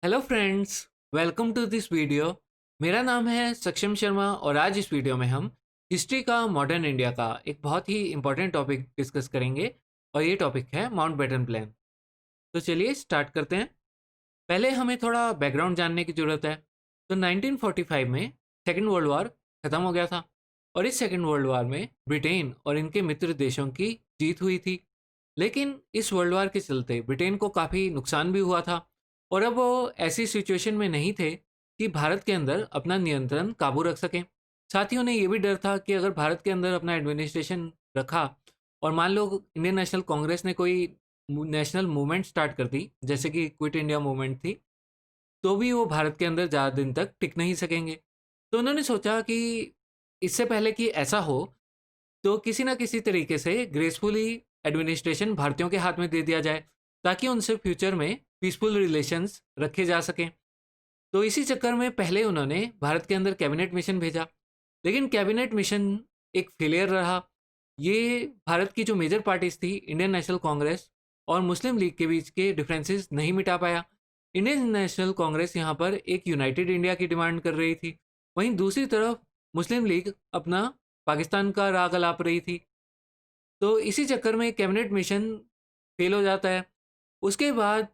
Hello friends, welcome to this video. मेरा नाम है सक्षम शर्मा और आज इस वीडियो में हम हिस्ट्री का मॉडर्न इंडिया का एक बहुत ही इम्पोर्टेंट टॉपिक डिस्कस करेंगे और ये टॉपिक है माउंटबेटन प्लान। तो चलिए स्टार्ट करते हैं। पहले हमें थोड़ा बैकग्राउंड जानने की ज़रूरत है। तो 1945 में सेकेंड वर्ल्ड वॉर ख़त्म हो गया था और इस सेकेंड वर्ल्ड वॉर में ब्रिटेन और इनके मित्र देशों की जीत हुई थी। लेकिन इस वर्ल्ड वॉर के चलते ब्रिटेन को काफ़ी नुकसान भी हुआ था और अब वो ऐसी सिचुएशन में नहीं थे कि भारत के अंदर अपना नियंत्रण काबू रख सकें। साथ ही उन्हें ये भी डर था कि अगर भारत के अंदर अपना एडमिनिस्ट्रेशन रखा और मान लो इंडियन नेशनल कांग्रेस ने कोई नेशनल मूवमेंट स्टार्ट कर दी, जैसे कि क्विट इंडिया मूवमेंट थी, तो भी वो भारत के अंदर ज़्यादा दिन तक टिक नहीं सकेंगे। तो उन्होंने सोचा कि इससे पहले कि ऐसा हो, तो किसी ना किसी तरीके से ग्रेसफुली एडमिनिस्ट्रेशन भारतीयों के हाथ में दे दिया जाए ताकि उनसे फ्यूचर में पीसफुल रिलेशंस रखे जा सकें। तो इसी चक्कर में पहले उन्होंने भारत के अंदर कैबिनेट मिशन भेजा, लेकिन कैबिनेट मिशन एक फेलियर रहा। ये भारत की जो मेजर पार्टीज थी, इंडियन नेशनल कांग्रेस और मुस्लिम लीग के बीच के डिफरेंसेस नहीं मिटा पाया। इंडियन नेशनल कांग्रेस यहाँ पर एक यूनाइटेड इंडिया की डिमांड कर रही थी, वहीं दूसरी तरफ मुस्लिम लीग अपना पाकिस्तान का राग अलाप रही थी। तो इसी चक्कर में कैबिनेट मिशन फेल हो जाता है। उसके बाद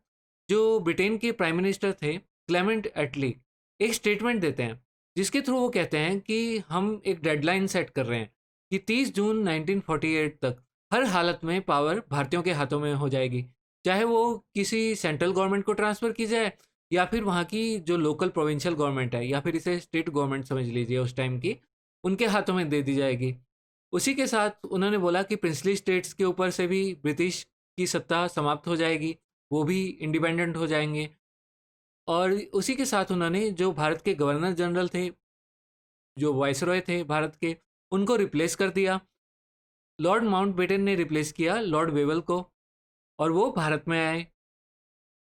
जो ब्रिटेन के प्राइम मिनिस्टर थे, क्लेमेंट एटली, एक स्टेटमेंट देते हैं जिसके थ्रू वो कहते हैं कि हम एक डेडलाइन सेट कर रहे हैं कि 30 जून 1948 तक हर हालत में पावर भारतीयों के हाथों में हो जाएगी, चाहे वो किसी सेंट्रल गवर्नमेंट को ट्रांसफ़र की जाए या फिर वहाँ की जो लोकल प्रोविंशियल गवर्नमेंट है या फिर इसे स्टेट गवर्नमेंट समझ लीजिए उस टाइम की, उनके हाथों में दे दी जाएगी। उसी के साथ उन्होंने बोला कि प्रिंसली स्टेट्स के ऊपर से भी ब्रिटिश की सत्ता समाप्त हो जाएगी, वो भी इंडिपेंडेंट हो जाएंगे। और उसी के साथ उन्होंने जो भारत के गवर्नर जनरल थे, जो वाइसरॉय थे भारत के, उनको रिप्लेस कर दिया। लॉर्ड माउंटबेटन ने रिप्लेस किया लॉर्ड वेवल को और वो भारत में आए।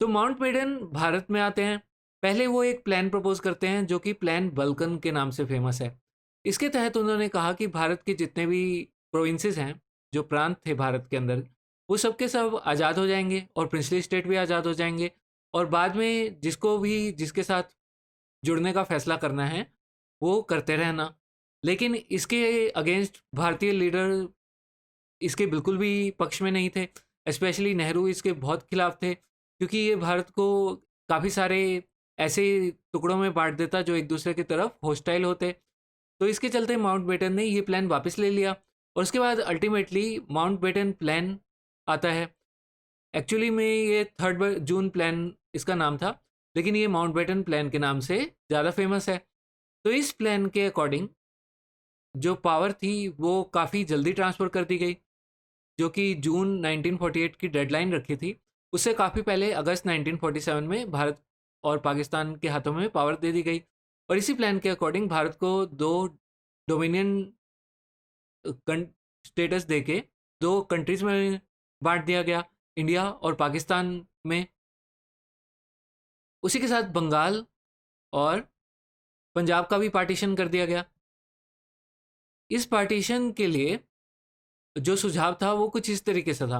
तो माउंटबेटन भारत में आते हैं। पहले वो एक प्लान प्रपोज करते हैं जो कि प्लान बल्कन के नाम से फेमस है। इसके तहत उन्होंने कहा कि भारत के जितने भी प्रोविंसेस हैं, जो प्रांत थे भारत के अंदर, वो सब के सब आज़ाद हो जाएंगे और प्रिंसली स्टेट भी आज़ाद हो जाएंगे। और बाद में जिसको भी जिसके साथ जुड़ने का फैसला करना है वो करते रहना। लेकिन इसके अगेंस्ट भारतीय लीडर इसके बिल्कुल भी पक्ष में नहीं थे। स्पेशली नेहरू इसके बहुत खिलाफ थे, क्योंकि ये भारत को काफ़ी सारे ऐसे टुकड़ों में बांट देता जो एक दूसरे की तरफ हॉस्टाइल होते। तो इसके चलते माउंटबेटन ने ये प्लान वापस ले लिया और उसके बाद अल्टीमेटली माउंटबेटन प्लान आता है। एक्चुअली में ये 3 जून प्लान इसका नाम था, लेकिन ये माउंटबेटन प्लान के नाम से ज़्यादा फेमस है। तो इस प्लान के अकॉर्डिंग जो पावर थी वो काफ़ी जल्दी ट्रांसफ़र कर दी गई, जो कि जून 1948 की डेडलाइन रखी थी, उससे काफ़ी पहले अगस्त 1947 में भारत और पाकिस्तान के हाथों में पावर दे दी गई। और इसी प्लान के अकॉर्डिंग भारत को दो डोमिनियन स्टेटस देके दो कंट्रीज में बांट दिया गया, इंडिया और पाकिस्तान में। उसी के साथ बंगाल और पंजाब का भी पार्टीशन कर दिया गया। इस पार्टीशन के लिए जो सुझाव था वो कुछ इस तरीके से था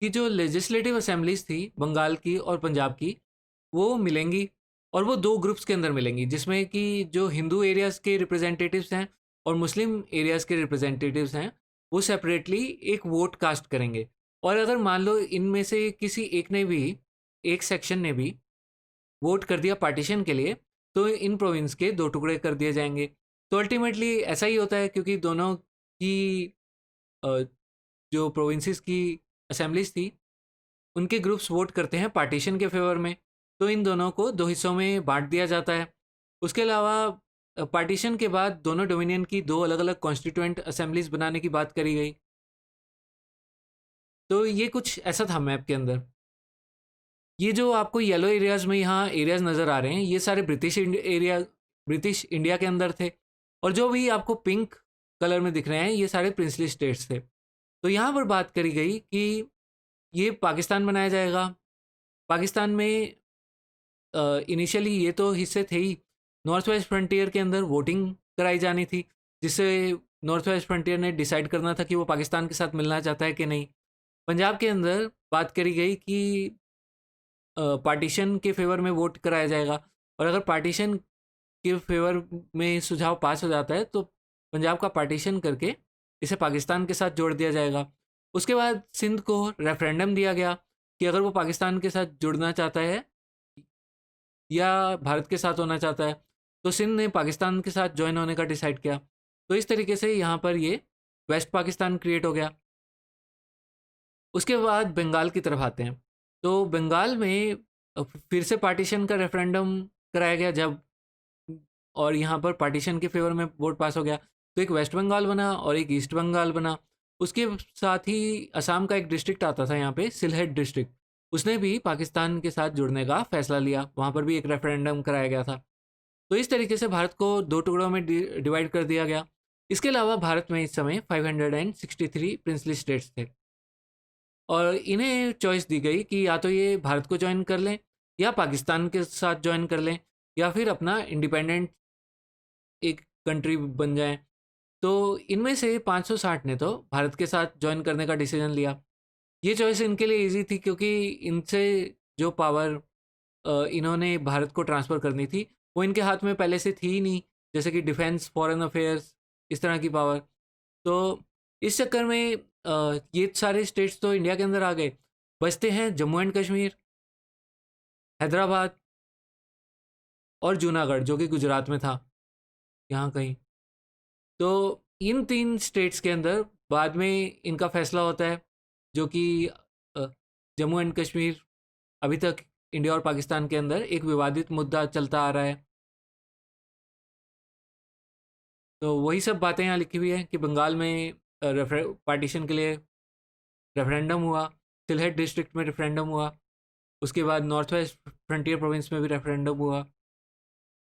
कि जो लेजिस्लेटिव असेंबलीज थी बंगाल की और पंजाब की, वो मिलेंगी और वो दो ग्रुप्स के अंदर मिलेंगी, जिसमें कि जो हिंदू एरियाज़ के रिप्रेजेंटेटिव्स हैं और मुस्लिम एरियाज़ के रिप्रेजेंटेटिव्स हैं, वो सेपरेटली एक वोट कास्ट करेंगे। और अगर मान लो इनमें से किसी एक सेक्शन ने भी वोट कर दिया पार्टीशन के लिए, तो इन प्रोविंस के दो टुकड़े कर दिए जाएंगे। तो अल्टीमेटली ऐसा ही होता है, क्योंकि दोनों की अ, जो प्रोविंसेस की असेंबलीज थी, उनके ग्रुप्स वोट करते हैं पार्टीशन के फेवर में। तो इन दोनों को दो हिस्सों में बांट दिया जाता है। उसके अलावा पार्टीशन के बाद दोनों डोमिनियन की दो अलग अलग कॉन्स्टिट्यूएंट असेंबलीज बनाने की बात करी गई। तो ये कुछ ऐसा था मैप के अंदर। ये जो आपको येलो एरियाज़ में यहाँ एरियाज़ नज़र आ रहे हैं, ये सारे ब्रिटिश इंडिया के अंदर थे। और जो भी आपको पिंक कलर में दिख रहे हैं, ये सारे प्रिंसली स्टेट्स थे। तो यहाँ पर बात करी गई कि ये पाकिस्तान बनाया जाएगा। पाकिस्तान में इनिशियली ये तो हिस्से थे ही। नॉर्थ वेस्ट फ्रंटियर के अंदर वोटिंग कराई जानी थी, जिससे नॉर्थ वेस्ट फ्रंटियर ने डिसाइड करना था कि वो पाकिस्तान के साथ मिलना चाहता है कि नहीं। पंजाब के अंदर बात करी गई कि पार्टीशन के फेवर में वोट कराया जाएगा, और अगर पार्टीशन के फेवर में सुझाव पास हो जाता है तो पंजाब का पार्टीशन करके इसे पाकिस्तान के साथ जोड़ दिया जाएगा। उसके बाद सिंध को रेफरेंडम दिया गया कि अगर वो पाकिस्तान के साथ जुड़ना चाहता है या भारत के साथ होना चाहता है, तो सिंध ने पाकिस्तान के साथ ज्वाइन होने का डिसाइड किया। तो इस तरीके से यहाँ पर ये वेस्ट पाकिस्तान क्रिएट हो गया। उसके बाद बंगाल की तरफ आते हैं। तो बंगाल में फिर से पार्टीशन का रेफरेंडम कराया गया जब, और यहाँ पर पार्टीशन के फेवर में वोट पास हो गया, तो एक वेस्ट बंगाल बना और एक ईस्ट बंगाल बना। उसके साथ ही असम का एक डिस्ट्रिक्ट आता था यहाँ पे, सिलहेट डिस्ट्रिक्ट, उसने भी पाकिस्तान के साथ जुड़ने का फैसला लिया, वहाँ पर भी एक रेफरेंडम कराया गया था। तो इस तरीके से भारत को दो टुकड़ों में डिवाइड कर दिया गया। इसके अलावा भारत में इस समय 563 प्रिंसली स्टेट्स थे, और इन्हें चॉइस दी गई कि या तो ये भारत को ज्वाइन कर लें या पाकिस्तान के साथ ज्वाइन कर लें या फिर अपना इंडिपेंडेंट एक कंट्री बन जाएं। तो इनमें से 560 ने तो भारत के साथ ज्वाइन करने का डिसीजन लिया। ये चॉइस इनके लिए इजी थी क्योंकि इनसे जो पावर इन्होंने भारत को ट्रांसफ़र करनी थी वो इनके हाथ में पहले से थी ही नहीं, जैसे कि डिफेंस, फॉरेन अफेयर्स, इस तरह की पावर। तो इस चक्कर में ये सारे स्टेट्स तो इंडिया के अंदर आ गए। बचते हैं जम्मू एंड कश्मीर, हैदराबाद और जूनागढ़, जो कि गुजरात में था, यहाँ कहीं। तो इन 3 स्टेट्स के अंदर बाद में इनका फैसला होता है, जो कि जम्मू एंड कश्मीर अभी तक इंडिया और पाकिस्तान के अंदर एक विवादित मुद्दा चलता आ रहा है। तो वही सब बातें यहाँ लिखी हुई है कि बंगाल में पार्टीशन के लिए रेफरेंडम हुआ, सिलहेट डिस्ट्रिक्ट में रेफरेंडम हुआ, उसके बाद नॉर्थ वेस्ट फ्रंटियर प्रोविंस में भी रेफरेंडम हुआ,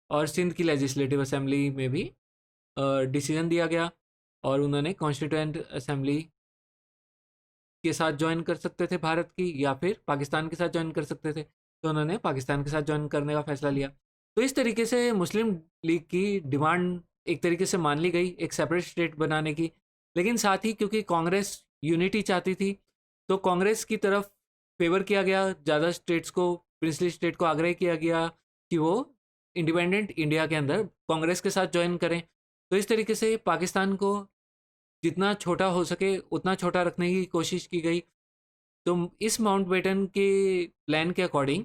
और सिंध की लेजिस्लेटिव असेंबली में भी डिसीजन दिया गया, और उन्होंने कॉन्स्टिट्यूएंट असेंबली के साथ ज्वाइन कर सकते थे भारत की, या फिर पाकिस्तान के साथ ज्वाइन कर सकते थे, तो उन्होंने पाकिस्तान के साथ ज्वाइन करने का फैसला लिया। तो इस तरीके से मुस्लिम लीग की डिमांड एक तरीके से मान ली गई एक सेपरेट स्टेट बनाने की। लेकिन साथ ही क्योंकि कांग्रेस यूनिटी चाहती थी, तो कांग्रेस की तरफ फेवर किया गया, ज़्यादा स्टेट्स को, प्रिंसली स्टेट को आग्रह किया गया कि वो इंडिपेंडेंट इंडिया के अंदर कांग्रेस के साथ ज्वाइन करें। तो इस तरीके से पाकिस्तान को जितना छोटा हो सके उतना छोटा रखने की कोशिश की गई। तो इस माउंटबेटन के प्लान के अकॉर्डिंग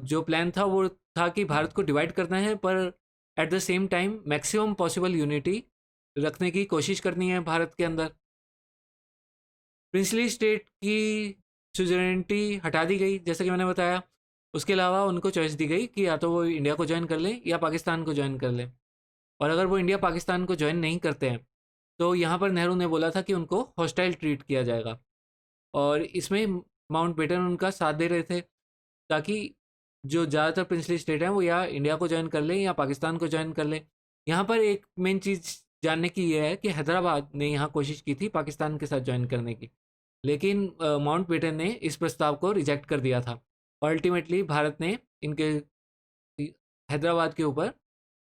जो प्लान था वो था कि भारत को डिवाइड करना है, पर at the same time maximum possible unity रखने की कोशिश करनी है भारत के अंदर। प्रिंसली स्टेट की सुजरेनिटी हटा दी गई, जैसे कि मैंने बताया। उसके अलावा उनको चॉइस दी गई कि या तो वो इंडिया को ज्वाइन कर लें या पाकिस्तान को ज्वाइन कर लें, और अगर वो इंडिया पाकिस्तान को ज्वाइन नहीं करते हैं तो यहाँ पर नेहरू ने बोला था कि उनको हॉस्टाइल ट्रीट किया जाएगा, और इसमें माउंटबेटन उनका साथ दे रहे थे ताकि जो ज़्यादातर प्रिंसली स्टेट हैं वो या इंडिया को ज्वाइन कर लें या पाकिस्तान को ज्वाइन कर लें। यहाँ पर एक मेन चीज़ जानने की ये है कि हैदराबाद ने यहाँ कोशिश की थी पाकिस्तान के साथ ज्वाइन करने की, लेकिन माउंटबेटन ने इस प्रस्ताव को रिजेक्ट कर दिया था। अल्टीमेटली भारत ने इनके हैदराबाद के ऊपर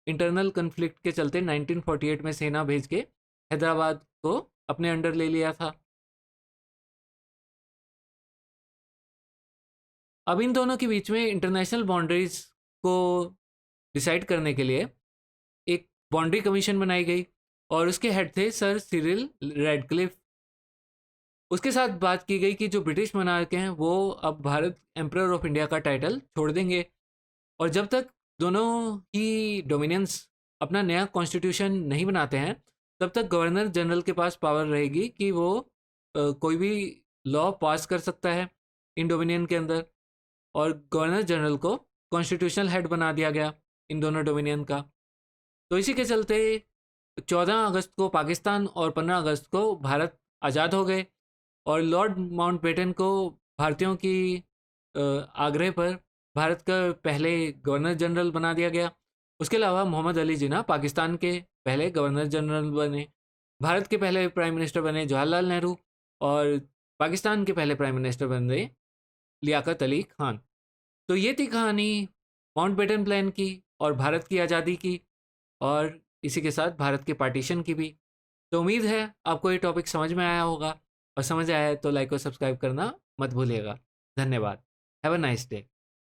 इंटरनल कन्फ्लिक्ट के चलते 1948 में सेना भेज के हैदराबाद को अपने अंडर ले लिया था। अब इन दोनों के बीच में इंटरनेशनल बाउंड्रीज को डिसाइड करने के लिए एक बाउंड्री कमीशन बनाई गई, और उसके हेड थे सर सिरिल रेडक्लिफ। उसके साथ बात की गई कि जो ब्रिटिश मनार्क हैं वो अब भारत एम्परर ऑफ इंडिया का टाइटल छोड़ देंगे, और जब तक दोनों ही डोमिनियंस अपना नया कॉन्स्टिट्यूशन नहीं बनाते हैं तब तक गवर्नर जनरल के पास पावर रहेगी कि वो कोई भी लॉ पास कर सकता है इन डोमिनियन के अंदर, और गवर्नर जनरल को कॉन्स्टिट्यूशनल हेड बना दिया गया इन दोनों डोमिनियन का। तो इसी के चलते 14 अगस्त को पाकिस्तान और 15 अगस्त को भारत आज़ाद हो गए, और लॉर्ड माउंटबेटन को भारतीयों की आग्रह पर भारत का पहले गवर्नर जनरल बना दिया गया। उसके अलावा मोहम्मद अली जिन्ना पाकिस्तान के पहले गवर्नर जनरल बने, भारत के पहले प्राइम मिनिस्टर बने जवाहरलाल नेहरू, और पाकिस्तान के पहले प्राइम मिनिस्टर बने लियाकत अली खान। तो ये थी कहानी माउंटबेटन प्लान की और भारत की आज़ादी की, और इसी के साथ भारत के पार्टीशन की भी। तो उम्मीद है आपको ये टॉपिक समझ में आया होगा, और समझ आया है तो लाइक और सब्सक्राइब करना मत भूलिएगा। धन्यवाद। Have a nice day.